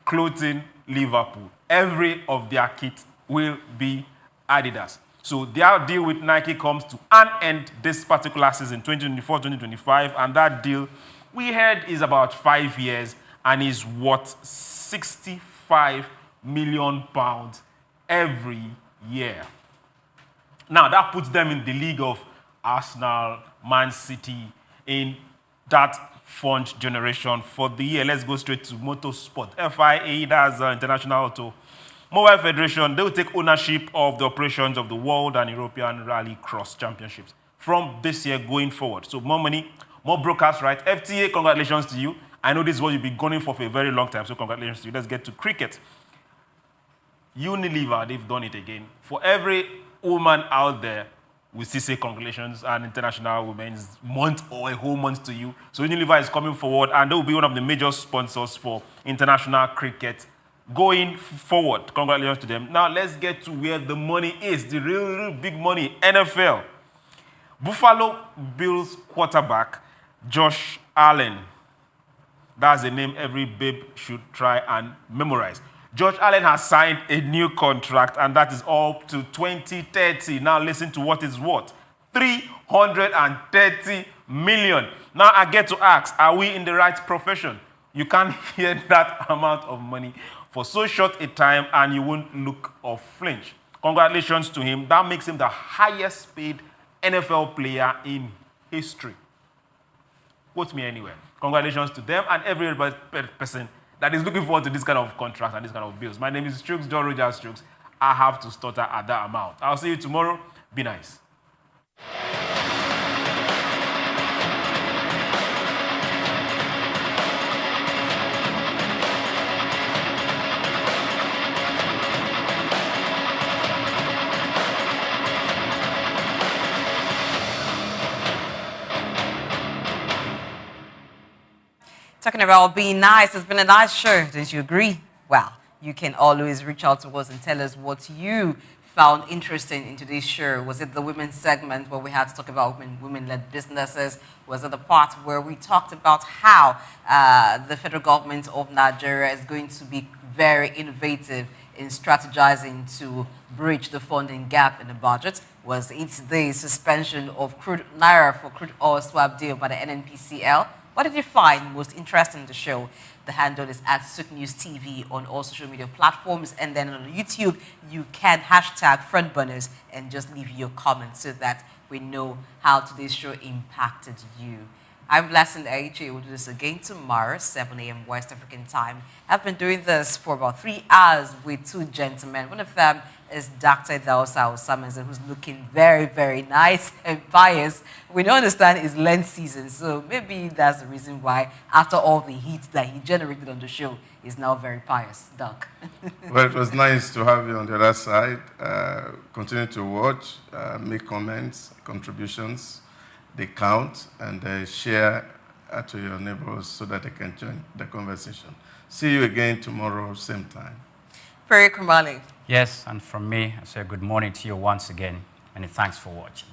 clothing Liverpool. Every of their kit will be Adidas. So their deal with Nike comes to an end this particular season, 2024-2025, and that deal we heard is about 5 years and is worth £65 million every year. Now, that puts them in the league of Arsenal, Man City, in that fund generation for the year. Let's go straight to motorsport. FIA, that's International Automobile Federation, they will take ownership of the operations of the World and European Rally Cross Championships from this year going forward. So more money, more brokers, right? FTA, congratulations to you. I know this is what you've been gunning for a very long time, so congratulations to you. Let's get to cricket. Unilever, they've done it again. For every woman out there, we still say congratulations and International Women's Month or a whole month to you. So Unilever is coming forward and they will be one of the major sponsors for international cricket going forward. Congratulations to them. Now let's get to where the money is, the real big money, NFL. Buffalo Bills quarterback Josh Allen. That's a name every babe should try and memorize. Josh Allen has signed a new contract, and that is up to 2030. Now listen to what is worth. $330 million. Now I get to ask, are we in the right profession? You can't hear that amount of money for so short a time, and you won't look or flinch. Congratulations to him. That makes him the highest paid NFL player in history. Quote me anywhere. Congratulations to them and every person that is looking forward to this kind of contract and this kind of bills. My name is Souq, John Rogers Souq. I have to stutter at that amount. I'll see you tomorrow. Be nice. Talking about being nice, it's been a nice show. Don't you agree? Well, you can always reach out to us and tell us what you found interesting in today's show. Was it the women's segment where we had to talk about women-led businesses? Was it the part where we talked about how the federal government of Nigeria is going to be very innovative in strategizing to bridge the funding gap in the budget? Was it the suspension of crude naira for crude oil swap deal by the NNPCL? What did you find most interesting in the show? The handle is at Souq News TV on all social media platforms. And then on YouTube, you can hashtag frontburners and just leave your comments so that we know how today's show impacted you. I'm Blessing Aiche. We'll do this again tomorrow, 7 a.m. West African time. I've been doing this for about 3 hours with two gentlemen. One of them is Dr. Dausa Osamanson, who's looking very, very nice and pious. We don't understand it's Lent season, so maybe that's the reason why, after all the heat that he generated on the show, he's now very pious. Doc. Well, it was nice to have you on the other side. Continue to watch, make comments, contributions. They count, and share to your neighbors so that they can join the conversation. See you again tomorrow, same time. Perry Kumali. Yes, and from me, I say good morning to you once again. Many thanks for watching.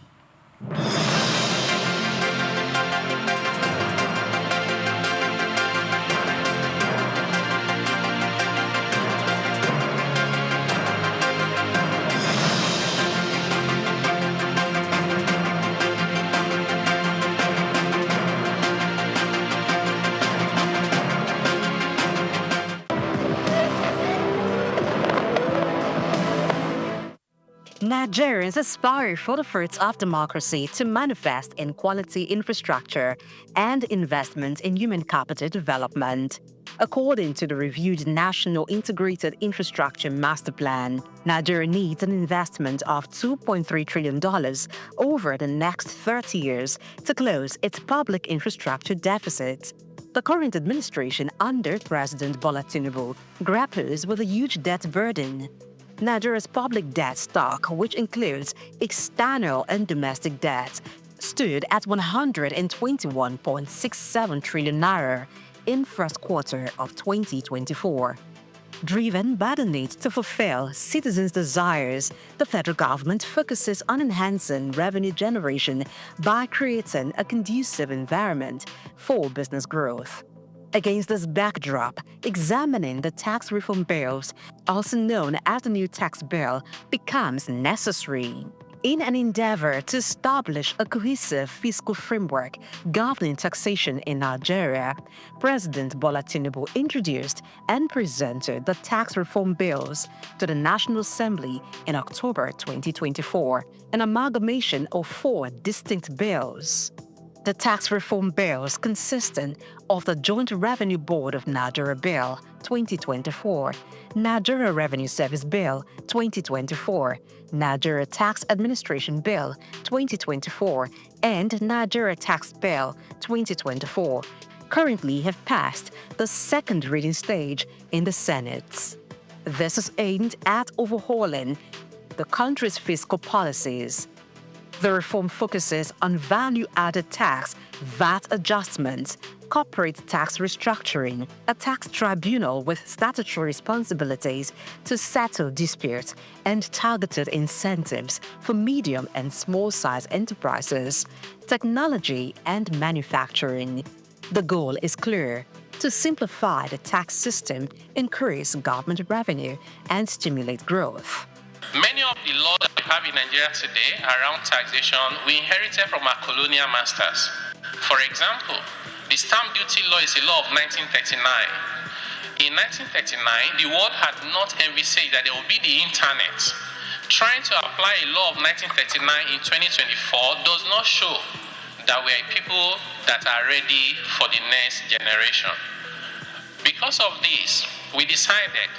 Nigerians aspire for the fruits of democracy to manifest in quality infrastructure and investment in human capital development. According to the reviewed National Integrated Infrastructure Master Plan, Nigeria needs an investment of $2.3 trillion over the next 30 years to close its public infrastructure deficit. The current administration under President Bola Tinubu grapples with a huge debt burden. Nigeria's public debt stock, which includes external and domestic debt, stood at 121.67 trillion naira in first quarter of 2024. Driven by the need to fulfill citizens' desires, the federal government focuses on enhancing revenue generation by creating a conducive environment for business growth. Against this backdrop, examining the tax reform bills, also known as the new tax bill, becomes necessary. In an endeavor to establish a cohesive fiscal framework governing taxation in Nigeria, President Bola Tinubu introduced and presented the tax reform bills to the National Assembly in October 2024, an amalgamation of 4 distinct bills. The tax reform bills consisting of the Joint Revenue Board of Nigeria Bill 2024, Nigeria Revenue Service Bill 2024, Nigeria Tax Administration Bill 2024, and Nigeria Tax Bill 2024, currently have passed the second reading stage in the Senate. This is aimed at overhauling the country's fiscal policies. The reform focuses on value-added tax, VAT adjustments, corporate tax restructuring, a tax tribunal with statutory responsibilities to settle disputes, and targeted incentives for medium and small-size enterprises, technology, and manufacturing. The goal is clear: to simplify the tax system, increase government revenue, and stimulate growth. Many of the laws that we have in Nigeria today around taxation we inherited from our colonial masters. For example, the stamp duty law is a law of 1939. In 1939, the world had not envisaged that there would be the internet. Trying to apply a law of 1939 in 2024 does not show that we are people that are ready for the next generation. Because of this, we decided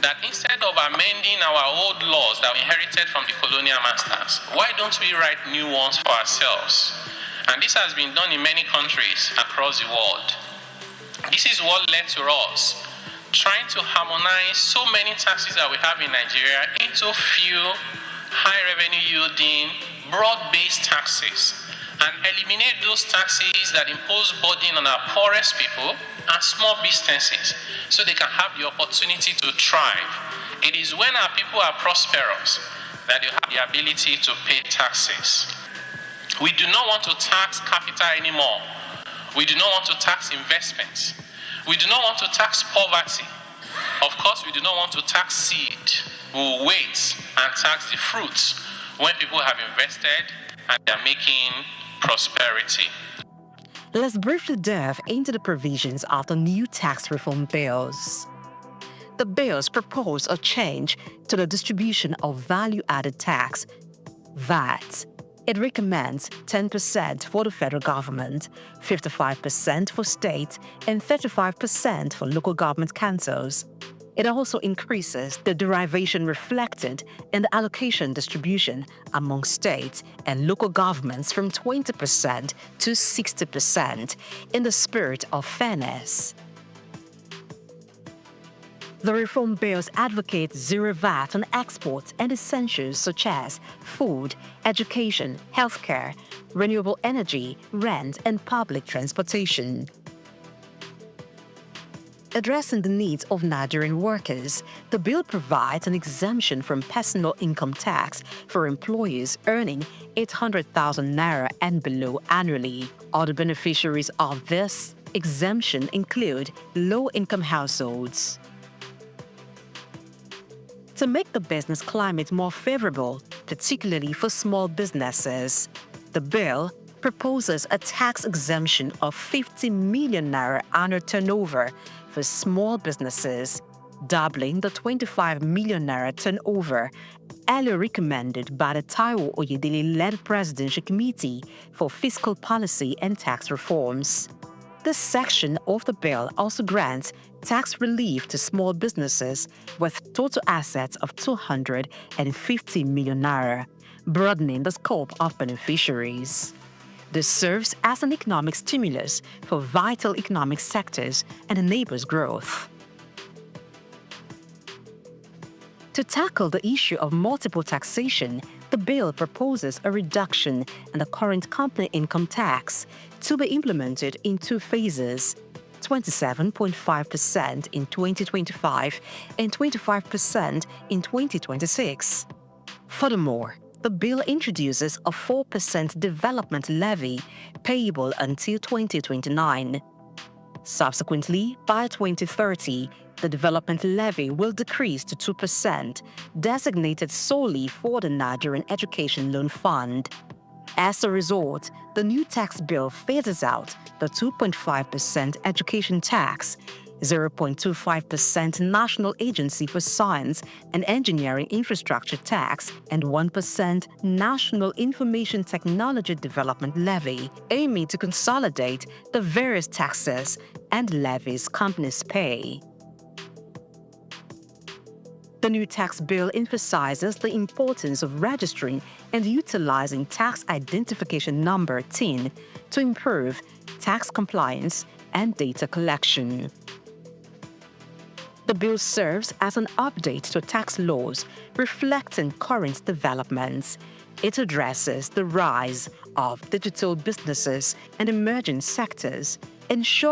that instead of amending our old laws that we inherited from the colonial masters, why don't we write new ones for ourselves? And this has been done in many countries across the world. This is what led to us trying to harmonize so many taxes that we have in Nigeria into few high revenue yielding, broad-based taxes and eliminate those taxes that impose burden on our poorest people and small businesses so they can have the opportunity to thrive. It is when our people are prosperous that they have the ability to pay taxes. We do not want to tax capital anymore. We do not want to tax investments. We do not want to tax poverty. Of course, we do not want to tax seed. We will wait and tax the fruits when people have invested and they are making prosperity. Let's briefly delve into the provisions of the new tax reform bills. The bills propose a change to the distribution of value-added tax, VAT. It recommends 10% for the federal government, 55% for state, and 35% for local government councils. It also increases the derivation reflected in the allocation distribution among states and local governments from 20% to 60% in the spirit of fairness. The reform bills advocate zero VAT on exports and essentials such as food, education, healthcare, renewable energy, rent, and public transportation. Addressing the needs of Nigerian workers, the bill provides an exemption from personal income tax for employees earning 800,000 naira and below annually. Other beneficiaries of this exemption include low-income households. To make the business climate more favorable, particularly for small businesses, the bill proposes a tax exemption of 50 million naira annual turnover for small businesses, doubling the 25 million naira turnover earlier recommended by the Taiwo Oyedele-led Presidential Committee for Fiscal Policy and Tax Reforms. This section of the bill also grants tax relief to small businesses with total assets of 250 million naira, broadening the scope of beneficiaries. This serves as an economic stimulus for vital economic sectors and enables growth. To tackle the issue of multiple taxation, the bill proposes a reduction in the current company income tax to be implemented in two phases, 27.5% in 2025 and 25% in 2026. Furthermore, the bill introduces a 4% development levy payable until 2029. Subsequently, by 2030, the development levy will decrease to 2%, designated solely for the Nigerian Education Loan Fund. As a result, the new tax bill phases out the 2.5% education tax, 0.25% National Agency for Science and Engineering Infrastructure tax, and 1% National Information Technology Development levy, aiming to consolidate the various taxes and levies companies pay. The new tax bill emphasizes the importance of registering and utilizing tax identification number TIN to improve tax compliance and data collection. The bill serves as an update to tax laws reflecting current developments. It addresses the rise of digital businesses and emerging sectors, ensuring